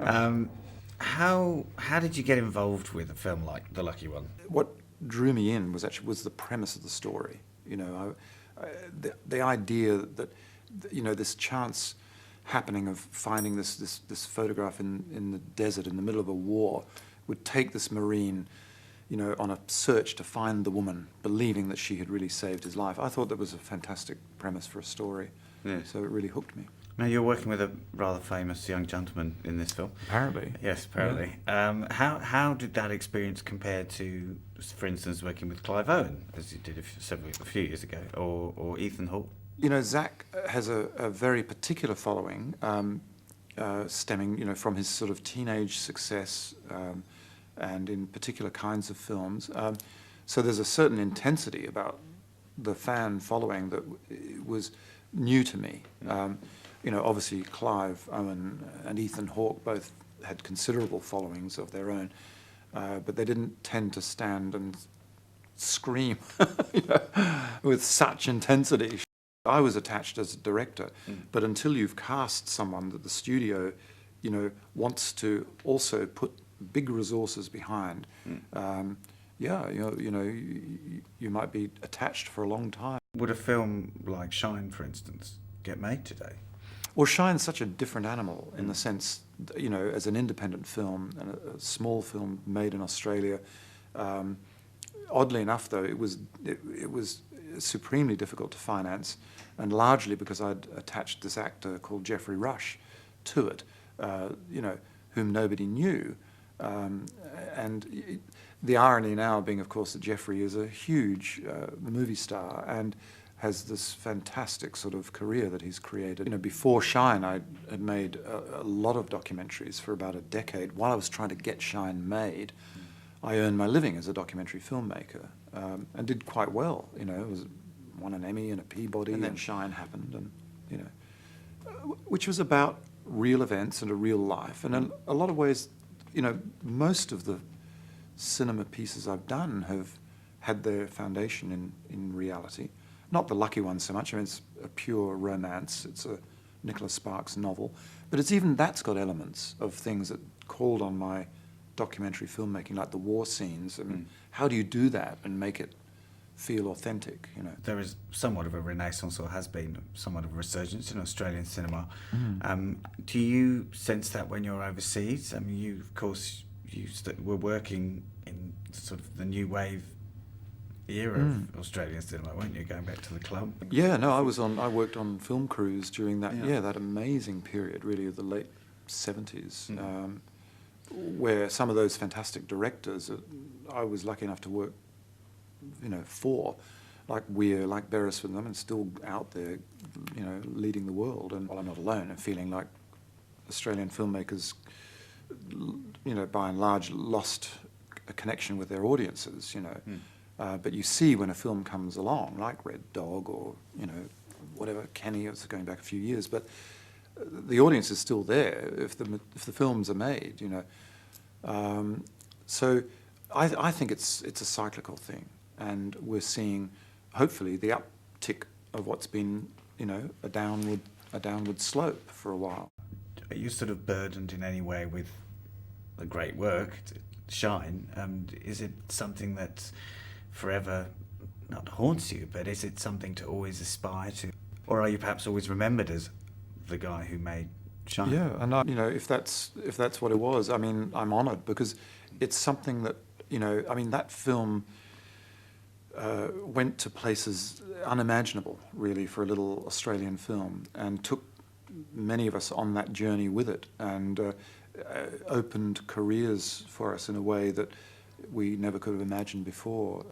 How did you get involved with a film like The Lucky One? What drew me in was the premise of the story. The idea that this chance happening of finding this photograph in the desert in the middle of a war would take this Marine, on a search to find the woman, believing that she had really saved his life. I thought that was a fantastic premise for a story. Yeah. So it really hooked me. Now, you're working with a rather famous young gentleman in this film. Apparently. Yes, apparently. Yeah. How did that experience compare to, for instance, working with Clive Owen, as you did a few years ago, or Ethan Hawke? Zach has a very particular following, stemming, from his sort of teenage success and in particular kinds of films. So there's a certain intensity about the fan following that was new to me. Obviously Clive Owen and Ethan Hawke both had considerable followings of their own, but they didn't tend to stand and scream with such intensity. I was attached as a director, but until you've cast someone that the studio, wants to also put big resources behind, you might be attached for a long time. Would a film like Shine, for instance, get made today? Well, Shine's such a different animal in the sense, as an independent film and a small film made in Australia. Oddly enough, though, it was supremely difficult to finance, and largely because I'd attached this actor called Geoffrey Rush to it, whom nobody knew. And the irony now being, of course, that Geoffrey is a huge movie star and has this fantastic sort of career that he's created. Before Shine, I had made a lot of documentaries for about a decade. While I was trying to get Shine made, I earned my living as a documentary filmmaker, and did quite well. Won an Emmy and a Peabody, and then Shine happened, and which was about real events and a real life. And in a lot of ways, most of the cinema pieces I've done have had their foundation in reality. Not The Lucky One so much. I mean, it's a pure romance. It's a Nicholas Sparks novel, but that's got elements of things that called on my documentary filmmaking, like the war scenes. I mean, how do you do that and make it feel authentic? There is somewhat of a renaissance, or has been somewhat of a resurgence in Australian cinema. Do you sense that when you're overseas? I mean, you, of course, were working in sort of the new wave era of Australian cinema, weren't you? Going back to the club. Yeah, no, I worked on film crews during that. Yeah, that amazing period, really, of the late 70s, where some of those fantastic directors I was lucky enough to work, for, like Weir, like Beresford, and still out there, leading the world. And while I'm not alone, and feeling like Australian filmmakers, by and large, lost a connection with their audiences, but you see when a film comes along, like Red Dog or, whatever, Kenny, it's going back a few years, but the audience is still there if the films are made, So I think it's a cyclical thing, and we're seeing, hopefully, the uptick of what's been, a downward slope for a while. Are you sort of burdened in any way with the great work, Shine? Is it something that forever not haunts you, but is it something to always aspire to? Or are you perhaps always remembered as the guy who made Shine? Yeah, and if that's what it was, I mean, I'm honoured, because it's something that, that film went to places unimaginable, really, for a little Australian film, and took many of us on that journey with it, and opened careers for us in a way that we never could have imagined before.